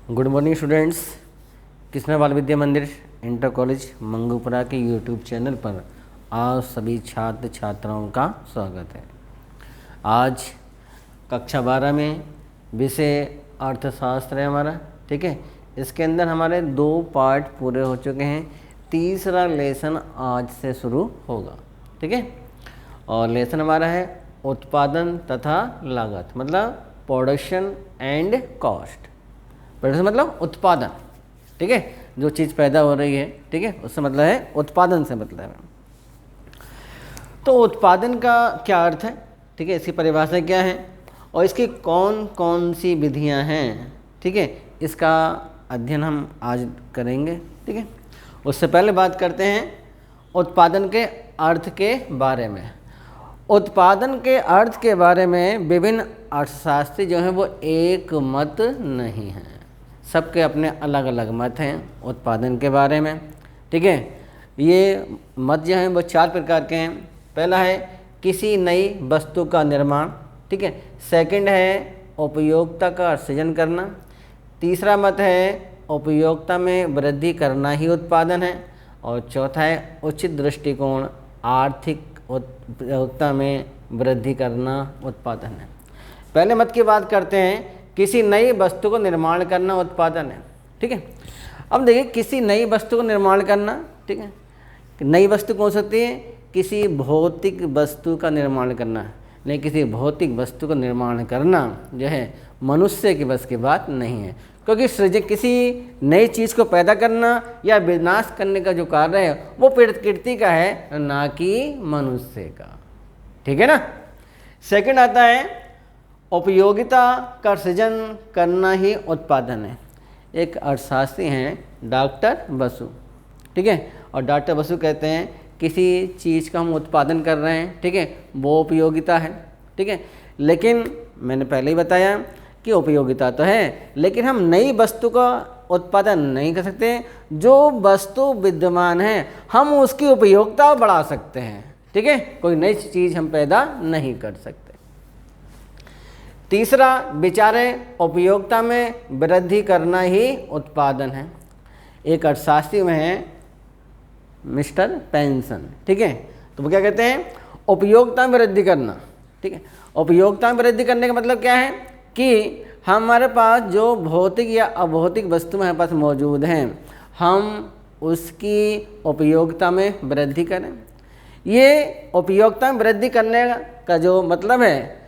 Good morning students. Krishna बाल विद्या मंदिर inter college Mangupura के यूट्यूब चैनल पर आप सभी छात्र छात्राओं का स्वागत है। आज कक्षा 12 में विषय अर्थशास्त्र है हमारा, ठीक है। इसके अंदर हमारे 2 पार्ट पूरे हो चुके हैं, तीसरा लेसन आज से शुरू होगा, ठीक है। और लेसन हमारा है उत्पादन तथा लागत, मतलब प्रोडक्शन एंड कॉस्ट। प्रोडक्शन मतलब उत्पादन, ठीक है, जो चीज़ पैदा हो रही है, ठीक है, उससे मतलब है उत्पादन से मतलब है। तो उत्पादन का क्या अर्थ है, ठीक है, इसकी परिभाषा क्या है और इसकी कौन कौन सी विधियां हैं, ठीक है, इसका अध्ययन हम आज करेंगे, ठीक है। उससे पहले बात करते हैं उत्पादन के अर्थ के बारे में। उत्पादन के अर्थ के बारे में विभिन्न अर्थशास्त्री जो हैं वो एक मत नहीं हैं, सबके अपने अलग अलग मत हैं उत्पादन के बारे में, ठीक है। ये मत जो हैं वो 4 प्रकार के हैं। पहला है किसी नई वस्तु का निर्माण, ठीक है। सेकंड है उपयोगिता का सृजन करना। तीसरा मत है उपयोगिता में वृद्धि करना ही उत्पादन है। और चौथा है उचित दृष्टिकोण, आर्थिक उपयोगिता में वृद्धि करना उत्पादन है। पहले मत की बात करते हैं, किसी नई वस्तु को निर्माण करना उत्पादन है, ठीक है। अब देखिए किसी नई वस्तु को निर्माण करना, ठीक है, नई वस्तु कौन सकती है, किसी भौतिक वस्तु का निर्माण करना, नहीं किसी भौतिक वस्तु का निर्माण करना जो है मनुष्य की बस की बात नहीं है, क्योंकि सृजन किसी नई चीज़ को पैदा करना या विनाश करने का जो कार्य है वो प्रकृति का है, ना कि मनुष्य का, ठीक है ना। सेकंड आता है उपयोगिता का सृजन करना ही उत्पादन है। एक अर्थशास्त्री हैं डॉक्टर बसु, ठीक है, और डॉक्टर बसु कहते हैं किसी चीज़ का हम उत्पादन कर रहे हैं, ठीक है, वो उपयोगिता है, ठीक है। लेकिन मैंने पहले ही बताया कि उपयोगिता तो है, लेकिन हम नई वस्तु का उत्पादन नहीं कर सकते। जो वस्तु विद्यमान है हम उसकी उपयोगिता बढ़ा सकते हैं, ठीक है, कोई नई चीज़ हम पैदा नहीं कर सकते। तीसरा विचार है उपयोगिता में वृद्धि करना ही उत्पादन है। एक अर्थशास्त्री में है मिस्टर पेंसन, ठीक है, तो वो क्या कहते हैं, उपयोगिता में वृद्धि करना, ठीक है। उपयोगिता में वृद्धि करने का मतलब क्या है कि हमारे पास जो भौतिक या अभौतिक वस्तु हमारे पास मौजूद हैं हम उसकी उपयोगिता में वृद्धि करें। ये उपयोगिता में वृद्धि करने का जो मतलब है,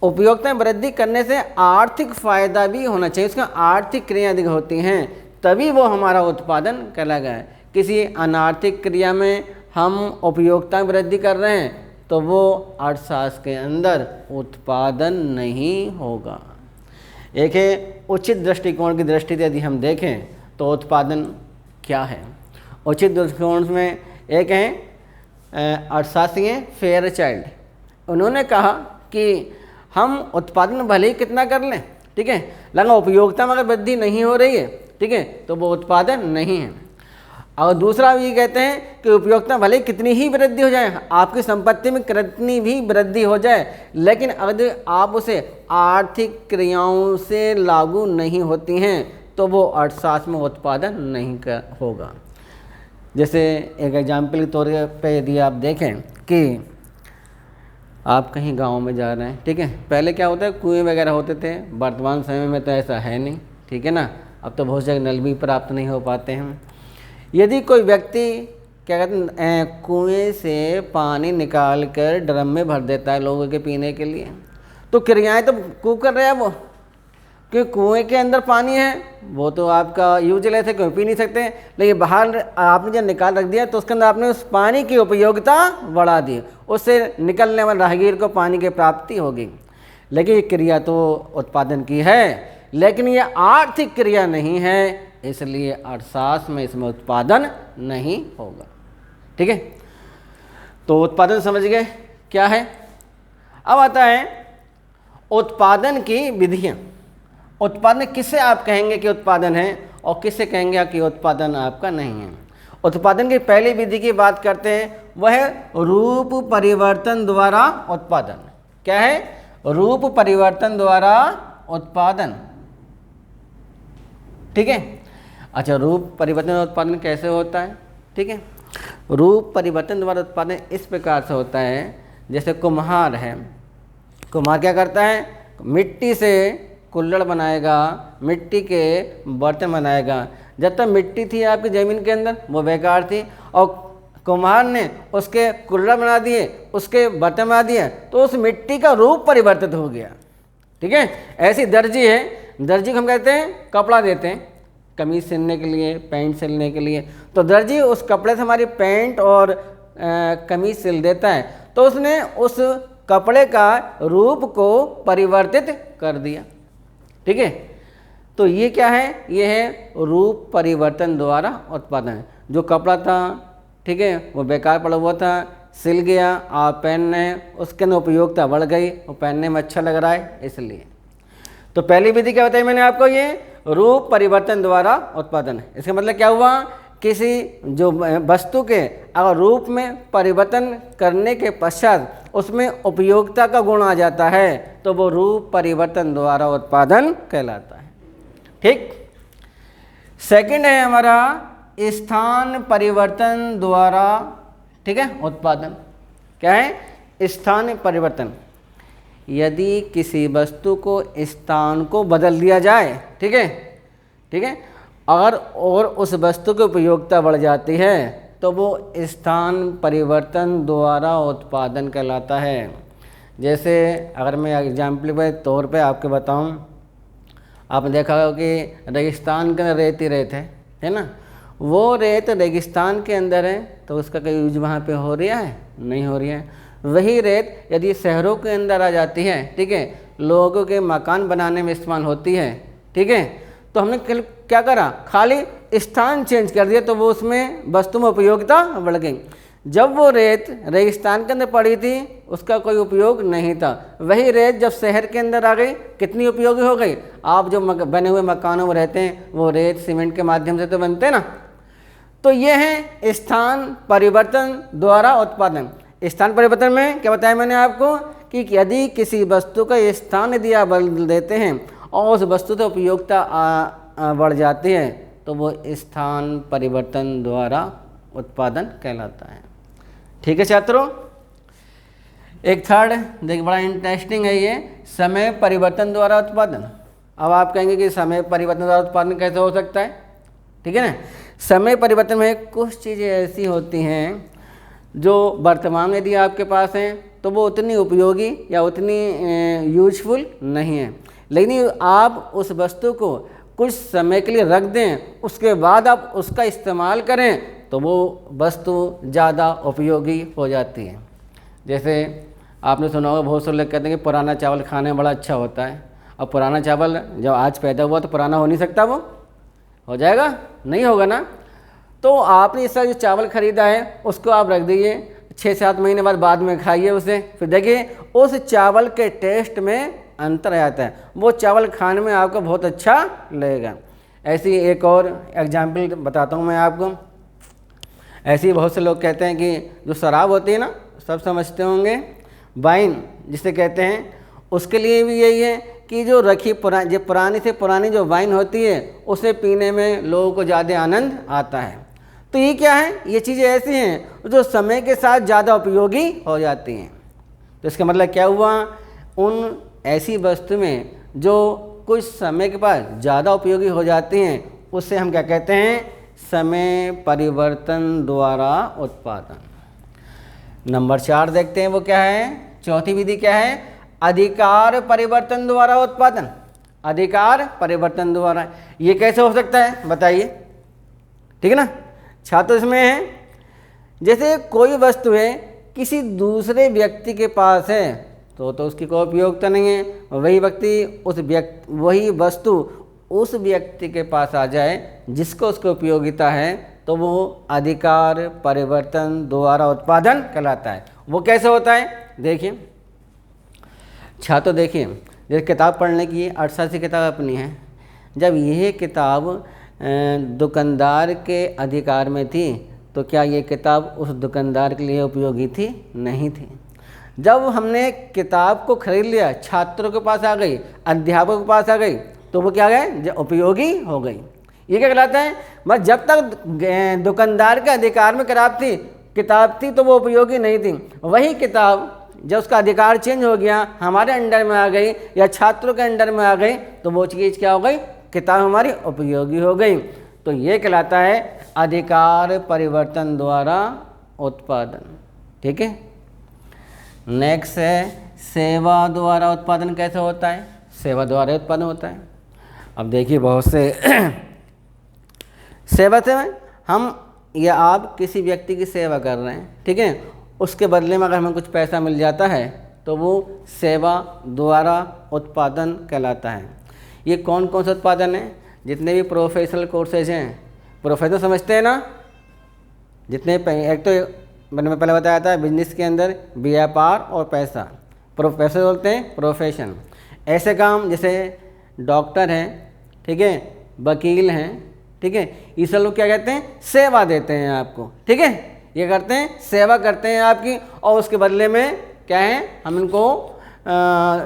उपयोगिता में वृद्धि करने से आर्थिक फायदा भी होना चाहिए, उसका आर्थिक क्रिया अधिक होती हैं तभी वो हमारा उत्पादन कहलाएगा। किसी अनार्थिक क्रिया में हम उपयोगिता में वृद्धि कर रहे हैं तो वो अर्थशास्त्र के अंदर उत्पादन नहीं होगा। एक है उचित दृष्टिकोण की दृष्टि से यदि हम देखें तो उत्पादन क्या है। उचित दृष्टिकोण में एक है अर्थशास्त्री हैं फेयरचाइल्ड, उन्होंने कहा कि हम उत्पादन भले ही कितना कर लें, ठीक है, लगा उपयोगिता में अगर वृद्धि नहीं हो रही है, ठीक है, तो वो उत्पादन नहीं है। और दूसरा ये कहते हैं कि उपयोगिता भले ही कितनी ही वृद्धि हो जाए, आपकी संपत्ति में कितनी भी वृद्धि हो जाए, लेकिन अगर आप उसे आर्थिक क्रियाओं से लागू नहीं होती हैं तो वो अर्थशास्त्र में उत्पादन नहीं होगा। जैसे एक एग्जाम्पल के तौर पे यदि आप देखें कि आप कहीं गांव में जा रहे हैं, ठीक है, पहले क्या होता है कुएं वगैरह होते थे, वर्तमान समय में तो ऐसा है नहीं, ठीक है ना। अब तो बहुत जगह नल भी प्राप्त नहीं हो पाते हैं। यदि कोई व्यक्ति क्या कहते हैं कुएं से पानी निकाल कर ड्रम में भर देता है लोगों के पीने के लिए, तो क्रियाएं तो खूब कर रहे हैं वो, क्योंकि कुएं के अंदर पानी है वो तो आपका यूजलेस है, क्यों पी नहीं सकते, लेकिन बाहर आपने जब निकाल रख दिया तो उसके अंदर आपने उस पानी की उपयोगिता बढ़ा दी, उससे निकलने वाले राहगीर को पानी की प्राप्ति होगी। लेकिन ये क्रिया तो उत्पादन की है, लेकिन ये आर्थिक क्रिया नहीं है, इसलिए अर्थशास्त्र में इसमें उत्पादन नहीं होगा, ठीक है। तो उत्पादन समझ गए क्या है। अब आता है उत्पादन की विधियाँ। उत्पादन किसे आप कहेंगे कि उत्पादन है और किसे कहेंगे कि उत्पादन आपका नहीं है। उत्पादन की पहली विधि की बात करते हैं, वह है रूप परिवर्तन द्वारा उत्पादन। क्या है, रूप परिवर्तन द्वारा उत्पादन। ठीक है। अच्छा, रूप परिवर्तन द्वारा उत्पादन कैसे होता है? ठीक है, रूप परिवर्तन द्वारा उत्पादन इस प्रकार से होता है, जैसे कुम्हार है, कुम्हार क्या करता है, मिट्टी से कुल्हड़ बनाएगा, मिट्टी के बर्तन बनाएगा। जब तक मिट्टी थी आपकी ज़मीन के अंदर वो बेकार थी, और कुम्हार ने उसके कुल्हड़ बना दिए, उसके बर्तन बना दिए, तो उस मिट्टी का रूप परिवर्तित हो गया। ठीक है, ऐसी दर्जी है, दर्जी को हम कहते हैं कपड़ा देते हैं कमीज सिलने के लिए, पैंट सिलने के लिए, तो दर्जी उस कपड़े से हमारी पैंट और कमीज सिल देता है, तो उसने उस कपड़े का रूप को परिवर्तित कर दिया। ठीक है, तो ये क्या है, ये है रूप परिवर्तन द्वारा उत्पादन। जो कपड़ा था, ठीक है, वो बेकार पड़ा हुआ था, सिल गया, आप पहन रहे हैं, उसके अंदर उपयोगिता बढ़ गई, वो पहनने में अच्छा लग रहा है इसलिए। तो पहली विधि क्या बताई मैंने आपको, ये रूप परिवर्तन द्वारा उत्पादन। इसका मतलब क्या हुआ, किसी जो वस्तु के अगर रूप में परिवर्तन करने के पश्चात उसमें उपयोगिता का गुण आ जाता है तो वो रूप परिवर्तन द्वारा उत्पादन कहलाता है। ठीक, सेकंड है हमारा स्थान परिवर्तन द्वारा, ठीक है, उत्पादन। क्या है, स्थान परिवर्तन। यदि किसी वस्तु को स्थान को बदल दिया जाए, ठीक है, ठीक है, और उस वस्तु की उपयोगिता बढ़ जाती है तो वो स्थान परिवर्तन द्वारा उत्पादन कहलाता है। जैसे अगर मैं एग्जाम्पल के तौर पे आपको बताऊं, आपने देखा होगा कि रेगिस्तान के अंदर रेत ही रेत है ना, वो रेत रेगिस्तान के अंदर है तो उसका कोई यूज वहाँ पे हो रहा है, नहीं हो रही है। वही रेत यदि शहरों के अंदर आ जाती है, ठीक है, लोगों के मकान बनाने में इस्तेमाल होती है, ठीक है, तो हमने क्या करा, खाली स्थान चेंज कर दिया तो वो उसमें वस्तु में उपयोगिता बढ़ गई। जब वो रेत रेगिस्तान के अंदर पड़ी थी उसका कोई उपयोग नहीं था, वही रेत जब शहर के अंदर आ गई कितनी उपयोगी हो गई। आप जो बने हुए मकानों में रहते हैं वो रेत सीमेंट के माध्यम से तो बनते हैं ना। तो ये है स्थान परिवर्तन द्वारा उत्पादन। स्थान परिवर्तन में क्या बताया मैंने आपको कि यदि किसी वस्तु का स्थान यदि आप बदल देते हैं और उस वस्तु से उपयोगिता बढ़ जाती है तो वो स्थान परिवर्तन द्वारा उत्पादन कहलाता है। ठीक है छात्रों, एक थर्ड देखिए बड़ा इंटरेस्टिंग है ये, समय परिवर्तन द्वारा उत्पादन। अब आप कहेंगे कि समय परिवर्तन द्वारा उत्पादन कैसे हो सकता है, ठीक है ना। समय परिवर्तन में कुछ चीज़ें ऐसी होती हैं जो वर्तमान में यदि आपके पास हैं तो वो उतनी उपयोगी या उतनी यूजफुल नहीं है, लेकिन आप उस वस्तु को कुछ समय के लिए रख दें, उसके बाद आप उसका इस्तेमाल करें तो वो वस्तु ज़्यादा उपयोगी हो जाती है। जैसे आपने सुना होगा बहुत से लोग कहते हैं कि पुराना चावल खाने में बड़ा अच्छा होता है। अब पुराना चावल जब आज पैदा हुआ तो पुराना हो नहीं सकता, वो हो जाएगा, नहीं होगा ना। तो आपने इसका जो चावल ख़रीदा है उसको आप रख दीजिए, 6-7 महीने बाद में खाइए उसे, फिर देखिए उस चावल के टेस्ट में अंतर आ जाता है, वो चावल खाने में आपको बहुत अच्छा लगेगा। ऐसी एक और एग्जाम्पल बताता हूँ मैं आपको। ऐसे ही बहुत से लोग कहते हैं कि जो शराब होती है ना, सब समझते होंगे, वाइन जिसे कहते हैं, उसके लिए भी यही है कि जो रखी पुरानी से पुरानी जो वाइन होती है उसे पीने में लोगों को ज़्यादा आनंद आता है। तो ये क्या है, ये चीज़ें ऐसी हैं जो समय के साथ ज़्यादा उपयोगी हो जाती हैं। तो इसका मतलब क्या हुआ, उन ऐसी वस्तु में जो कुछ समय के बाद ज़्यादा उपयोगी हो जाती हैं उससे हम क्या कहते हैं, समय परिवर्तन द्वारा उत्पादन। नंबर 4 देखते हैं, वो क्या है, चौथी विधि क्या है, अधिकार परिवर्तन द्वारा उत्पादन। अधिकार परिवर्तन द्वारा, ये कैसे हो सकता है बताइए, ठीक है ना छात्र। इसमें है जैसे कोई वस्तु है किसी दूसरे व्यक्ति के पास है तो उसकी कोई उपयोगिता नहीं है, वही वस्तु उस व्यक्ति के पास आ जाए जिसको उसकी उपयोगिता है तो वो अधिकार परिवर्तन द्वारा उत्पादन कहलाता है। वो कैसे होता है देखिए छात्र, देखिए जैसे किताब पढ़ने की अर्थशास्त्र किताब अपनी है, जब यह किताब दुकानदार के अधिकार में थी तो क्या ये किताब उस दुकानदार के लिए उपयोगी थी, नहीं थी। जब हमने किताब को खरीद लिया, छात्रों के पास आ गई, अध्यापकों के पास आ गई तो वो क्या गए, उपयोगी हो गई। ये क्या कहलाता है? बस जब तक दुकानदार के अधिकार में किताब थी तो वो उपयोगी नहीं थी। वही किताब जब उसका अधिकार चेंज हो गया, हमारे अंडर में आ गई या छात्रों के अंडर में आ गई, तो वो चीज़ क्या हो गई? किताब हमारी उपयोगी हो गई। तो ये कहलाता है अधिकार परिवर्तन द्वारा उत्पादन। ठीक है। नेक्स्ट है सेवा द्वारा उत्पादन। कैसे होता है? सेवा द्वारा उत्पादन होता है। अब देखिए बहुत से सेवा से हम या आप किसी व्यक्ति की सेवा कर रहे हैं, ठीक है, उसके बदले में अगर हमें कुछ पैसा मिल जाता है तो वो सेवा द्वारा उत्पादन कहलाता है। ये कौन कौन सा उत्पादन है? जितने भी प्रोफेशनल कोर्सेज हैं, प्रोफेशनल समझते हैं ना, जितने एक तो मैंने पहले बताया था बिजनेस के अंदर व्यापार और पैसा, प्रोफेशनल बोलते हैं प्रोफेशन। ऐसे काम जैसे डॉक्टर हैं, ठीक है, वकील हैं, ठीक है, ये सब लोग क्या कहते हैं? सेवा देते हैं आपको। ठीक है, ये करते हैं, सेवा करते हैं आपकी, और उसके बदले में क्या है? हम इनको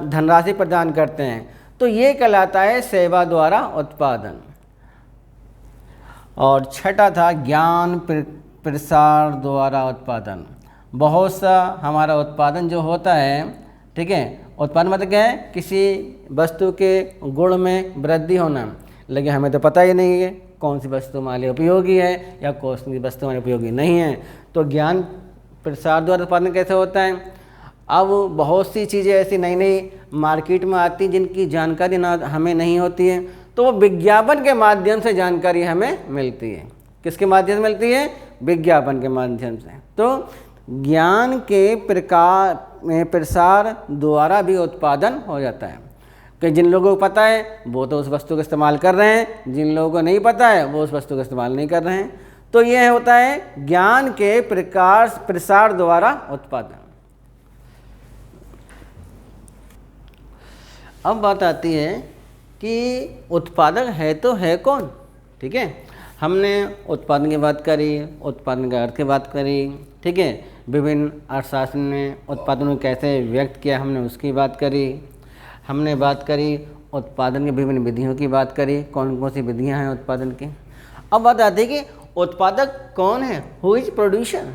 धनराशि प्रदान करते हैं। तो ये कहलाता है सेवा द्वारा उत्पादन। और छठा था ज्ञान प्रसार द्वारा उत्पादन। बहुत सा हमारा उत्पादन जो होता है, ठीक है, उत्पादन मतलब क्या है? किसी वस्तु के गुण में वृद्धि होना, लेकिन हमें तो पता ही नहीं है कौन सी वस्तु हमारे लिए उपयोगी है या कौन सी वस्तु हमारे उपयोगी नहीं है। तो ज्ञान प्रसार द्वारा उत्पादन कैसे होता है? अब बहुत सी चीज़ें ऐसी नई नई मार्केट में आती हैं जिनकी जानकारी ना हमें नहीं होती है, तो वो विज्ञापन के माध्यम से जानकारी हमें मिलती है। किसके माध्यम से मिलती है? विज्ञापन के माध्यम से। तो ज्ञान के प्रसार द्वारा भी उत्पादन हो जाता है कि जिन लोगों को पता है वो तो उस वस्तु का इस्तेमाल कर रहे हैं, जिन लोगों को नहीं पता है वो उस वस्तु का इस्तेमाल नहीं कर रहे हैं। तो ये होता है ज्ञान के प्रसार द्वारा उत्पादन। अब बात आती है कि उत्पादक है तो है कौन? ठीक है, हमने उत्पादन की बात करी, उत्पादन के अर्थ की बात करी, ठीक है, विभिन्न अर्थशास्त्र ने उत्पादन को कैसे व्यक्त किया हमने उसकी बात करी, हमने बात करी उत्पादन की विभिन्न विधियों की बात करी, कौन कौन सी विधियां हैं उत्पादन की। अब बात आती है कि उत्पादक कौन है? Who is producer?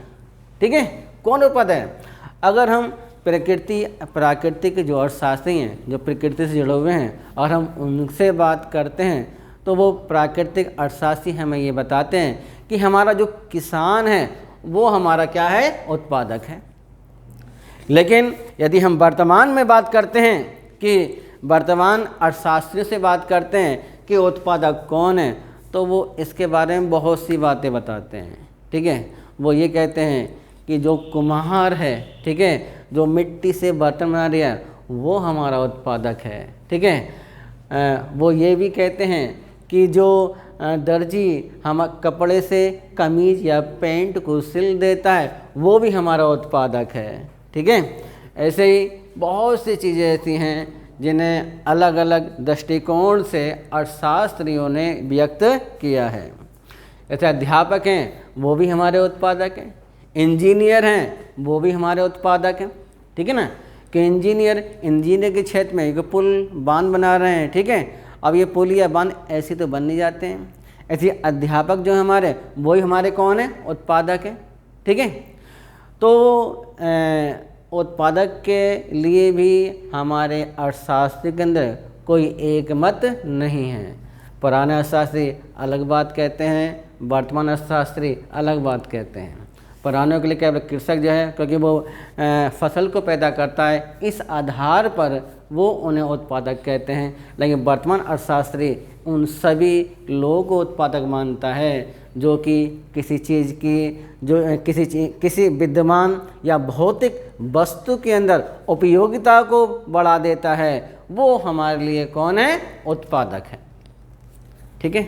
ठीक है, कौन उत्पादक है? अगर हम प्राकृतिक जो अर्थशास्त्री हैं, जो प्रकृति से जुड़े हुए हैं, और हम उनसे बात करते हैं तो वो प्राकृतिक अर्थशास्त्री हमें ये बताते हैं कि हमारा जो किसान है वो हमारा क्या है? उत्पादक है। लेकिन यदि हम वर्तमान में बात करते हैं कि वर्तमान अर्थशास्त्रियों से बात करते हैं कि उत्पादक कौन है, तो वो इसके बारे में बहुत सी बातें बताते हैं। ठीक है, वो ये कहते हैं कि जो कुम्हार है, ठीक है, जो मिट्टी से बर्तन बना रहा है वो हमारा उत्पादक है। ठीक है, वो ये भी कहते हैं कि जो दर्जी हम कपड़े से कमीज या पैंट को सिल देता है वो भी हमारा उत्पादक है। ठीक है, ऐसे ही बहुत सी चीज़ें ऐसी हैं जिन्हें अलग अलग दृष्टिकोण से अर्थशास्त्रियों ने व्यक्त किया है। जैसे अध्यापक हैं वो भी हमारे उत्पादक हैं, इंजीनियर हैं वो भी हमारे उत्पादक हैं। ठीक है ना, कि इंजीनियर के क्षेत्र में एक पुल बांध बना रहे हैं। ठीक है, अब ये पुल या बांध ऐसे तो बन नहीं जाते हैं। ऐसे अध्यापक जो हमारे वो ही हमारे कौन है? उत्पादक है। ठीक है, तो उत्पादक के लिए भी हमारे अर्थशास्त्र के अंदर कोई एक मत नहीं है। पुराने अर्थशास्त्री अलग बात कहते हैं, वर्तमान अर्थशास्त्री अलग बात कहते हैं। पुरानों के लिए क्या कृषक जो है, क्योंकि वो फसल को पैदा करता है, इस आधार पर वो उन्हें उत्पादक कहते हैं। लेकिन वर्तमान अर्थशास्त्री उन सभी लोगों को उत्पादक मानता है जो कि किसी चीज़ की किसी विद्यमान या भौतिक वस्तु के अंदर उपयोगिता को बढ़ा देता है, वो हमारे लिए कौन है? उत्पादक है। ठीक है,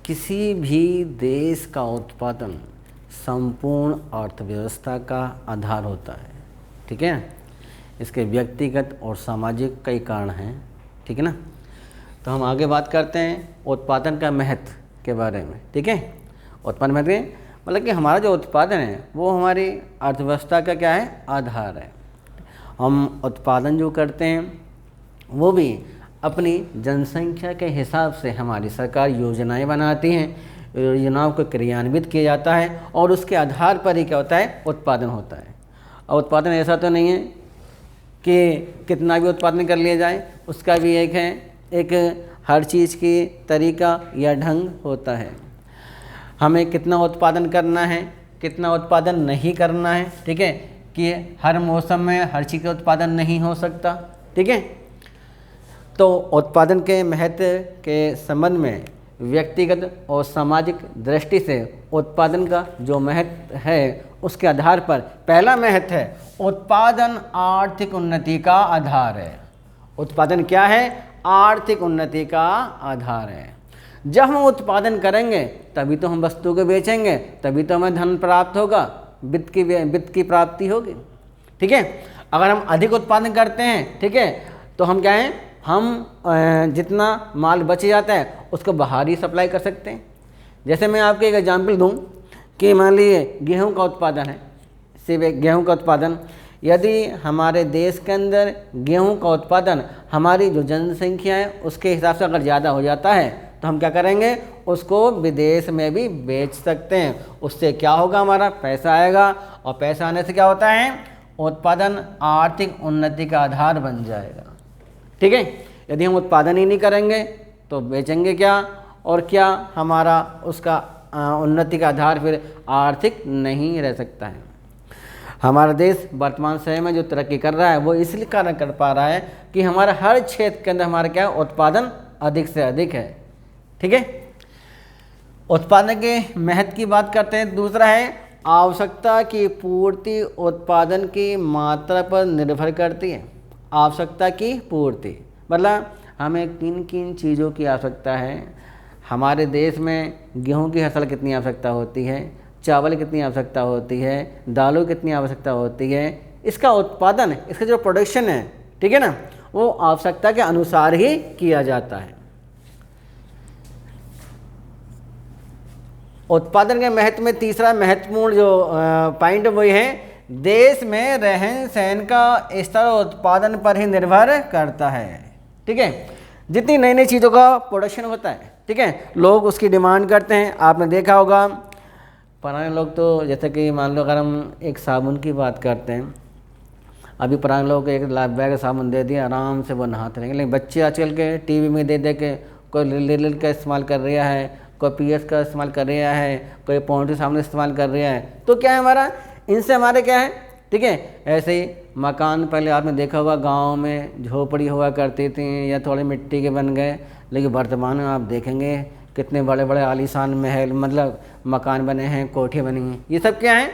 किसी भी देश का उत्पादन संपूर्ण अर्थव्यवस्था का आधार होता है। ठीक है, इसके व्यक्तिगत और सामाजिक कई कारण हैं। ठीक है ना, तो हम आगे बात करते हैं उत्पादन का महत्व के बारे में। ठीक है, उत्पादन महत्व मतलब कि हमारा जो उत्पादन है वो हमारी अर्थव्यवस्था का क्या है? आधार है। हम उत्पादन जो करते हैं वो भी अपनी जनसंख्या के हिसाब से हमारी सरकार योजनाएं बनाती हैं, योजनाओं को क्रियान्वित किया जाता है और उसके आधार पर ही क्या होता है, उत्पादन होता है। और उत्पादन ऐसा तो नहीं है कि कितना भी उत्पादन कर लिया जाए, उसका भी एक हर चीज़ की तरीका या ढंग होता है। हमें कितना उत्पादन करना है, कितना उत्पादन नहीं करना है, ठीक है, कि हर मौसम में हर चीज़ का उत्पादन नहीं हो सकता, ठीक है। तो उत्पादन के महत्व के संबंध में व्यक्तिगत और सामाजिक दृष्टि से उत्पादन का जो महत्व है उसके आधार पर पहला महत्व है उत्पादन आर्थिक उन्नति का आधार है। उत्पादन क्या है? आर्थिक उन्नति का आधार है। जब हम उत्पादन करेंगे तभी तो हम वस्तु को बेचेंगे, तभी तो हमें धन प्राप्त होगा, वित्त की प्राप्ति होगी, ठीक है। अगर हम अधिक उत्पादन करते हैं, ठीक है, तो हम क्या हैं, हम जितना माल बच जाता है उसको बाहर ही सप्लाई कर सकते हैं। जैसे मैं आपको एक एग्जांपल दूं कि मान लीजिए गेहूं का उत्पादन है, सिर्फ गेहूं का उत्पादन, यदि हमारे देश के अंदर गेहूं का उत्पादन हमारी जो जनसंख्या है उसके हिसाब से अगर ज़्यादा हो जाता है तो हम क्या करेंगे, उसको विदेश में भी बेच सकते हैं। उससे क्या होगा, हमारा पैसा आएगा और पैसा आने से क्या होता है, उत्पादन आर्थिक उन्नति का आधार बन जाएगा, ठीक है। यदि हम उत्पादन ही नहीं करेंगे तो बेचेंगे क्या, और क्या हमारा उसका उन्नति का आधार फिर आर्थिक नहीं रह सकता है। हमारा देश वर्तमान समय में जो तरक्की कर रहा है वो इसलिए कारण कर पा रहा है कि हमारा हर क्षेत्र के अंदर हमारा क्या है, उत्पादन अधिक से अधिक है, ठीक है। उत्पादन के महत्व की बात करते हैं। दूसरा है आवश्यकता की पूर्ति उत्पादन की मात्रा पर निर्भर करती है। आवश्यकता की पूर्ति मतलब हमें किन किन चीज़ों की आवश्यकता है। हमारे देश में गेहूं की फसल कितनी आवश्यकता होती है, चावल कितनी आवश्यकता होती है, दालों कितनी आवश्यकता होती है, इसका उत्पादन, इसका जो प्रोडक्शन है, ठीक है ना, वो आवश्यकता के अनुसार ही किया जाता है। उत्पादन के महत्व में तीसरा महत्वपूर्ण जो पॉइंट वही है, देश में रहन सहन का स्तर उत्पादन पर ही निर्भर करता है, ठीक है। जितनी नई नई चीज़ों का प्रोडक्शन होता है, ठीक है, लोग उसकी डिमांड करते हैं। आपने देखा होगा पुराने लोग तो, जैसे कि मान लो अगर हम एक साबुन की बात करते हैं, अभी पुराने लोग एक बैग साबुन दे दिया, आराम से वो नहाते रहेंगे। लेकिन बच्चे आजकल के टीवी में दे दे के कोई लिल का इस्तेमाल कर रहा है, कोई पीएस का इस्तेमाल कर रहा है, कोई पॉइंट साबुन इस्तेमाल कर रहा है, तो क्या है हमारा, इनसे हमारे क्या है, ठीक है। ऐसे ही मकान पहले आपने देखा होगा गांव में झोपड़ी हुआ करती थी या थोड़े मिट्टी के बन गए, लेकिन वर्तमान में आप देखेंगे कितने बड़े बड़े आलीशान महल मतलब मकान बने हैं, कोठी बनी हैं। ये सब क्या है,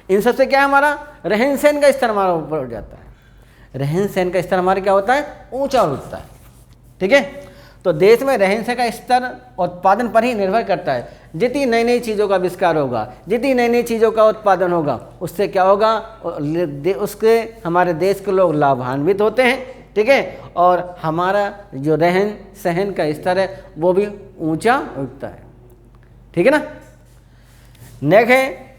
इन सब से क्या है, हमारा रहन सहन का स्तर हमारा ऊपर उठ जाता है। रहन सहन का स्तर हमारा क्या होता है, ऊंचा उठता है, ठीक है। तो देश में रहन सहन का स्तर उत्पादन पर ही निर्भर करता है। जितनी नई नई चीज़ों का आविष्कार होगा, जितनी नई नई चीज़ों का उत्पादन होगा, उससे क्या होगा, उसके हमारे देश के लोग लाभान्वित होते हैं, ठीक है, और हमारा जो रहन सहन का स्तर है वो भी ऊंचा उठता है, ठीक है ना। नेक्स्ट है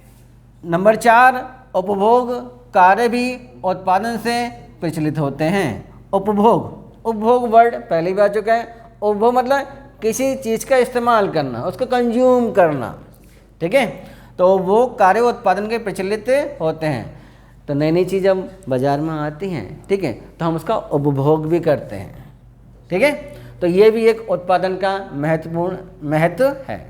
नंबर 4, उपभोग कार्य भी उत्पादन से प्रचलित होते हैं। उपभोग वर्ड पहले भी आ चुका है। उपभोग मतलब किसी चीज़ का इस्तेमाल करना, उसको कंज्यूम करना, ठीक है। तो उपभोग कार्य उत्पादन के प्रचलित होते हैं। तो नई नई चीज़ जब बाज़ार में आती हैं, ठीक है, तो हम उसका उपभोग भी करते हैं, ठीक है। तो ये भी एक उत्पादन का महत्वपूर्ण महत्व है।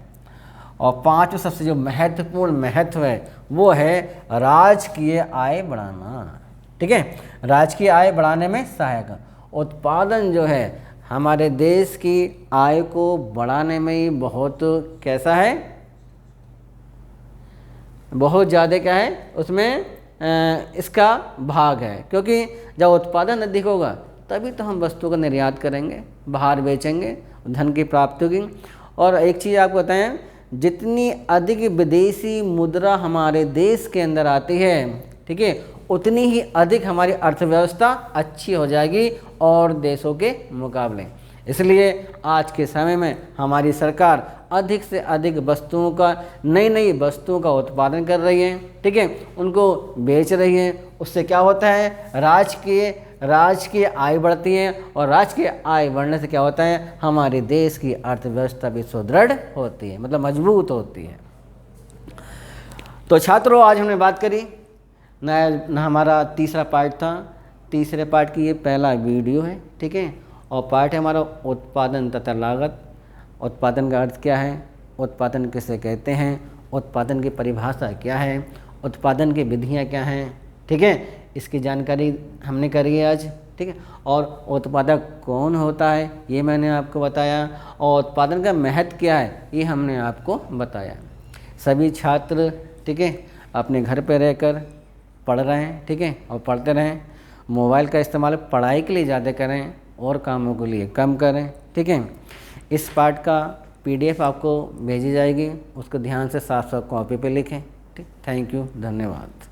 और 5 सबसे जो महत्वपूर्ण महत्व है वो है राजकीय आय बढ़ाना, ठीक है। राजकीय आय बढ़ाने में सहायक उत्पादन जो है हमारे देश की आय को बढ़ाने में ही बहुत कैसा है, बहुत ज़्यादा क्या है उसमें इसका भाग है। क्योंकि जब उत्पादन अधिक होगा तभी तो हम वस्तु का निर्यात करेंगे, बाहर बेचेंगे, धन की प्राप्ति होगी। और एक चीज़ आपको बताएं, जितनी अधिक विदेशी मुद्रा हमारे देश के अंदर आती है, ठीक है, उतनी ही अधिक हमारी अर्थव्यवस्था अच्छी हो जाएगी और देशों के मुकाबले। इसलिए आज के समय में हमारी सरकार अधिक से अधिक वस्तुओं का, नई नई वस्तुओं का उत्पादन कर रही है, ठीक है, उनको बेच रही है। उससे क्या होता है, राज्य के राज्य की आय बढ़ती है और राज्य की आय बढ़ने से क्या होता है, हमारे देश की अर्थव्यवस्था भी सुदृढ़ होती है, मतलब मजबूत होती है। तो छात्रों, आज हमने बात करी ना हमारा तीसरा पार्ट था, तीसरे पार्ट की ये पहला वीडियो है, ठीक है। और पार्ट है हमारा उत्पादन तथा लागत। उत्पादन का अर्थ क्या है, उत्पादन किसे कहते हैं, उत्पादन की परिभाषा क्या है, उत्पादन की विधियाँ क्या हैं, ठीक है, इसकी जानकारी हमने करी है आज, ठीक है। और उत्पादक कौन होता है ये मैंने आपको बताया, और उत्पादन का महत्व क्या है ये हमने आपको बताया। सभी छात्र, ठीक है, अपने घर पे रहकर पढ़ रहे हैं, ठीक है, और पढ़ते रहें। मोबाइल का इस्तेमाल पढ़ाई के लिए ज़्यादा करें और कामों के लिए कम करें, ठीक है। इस पार्ट का PDF आपको भेजी जाएगी, उसको ध्यान से साफ साफ कॉपी पे लिखें, ठीक। थैंक यू, धन्यवाद।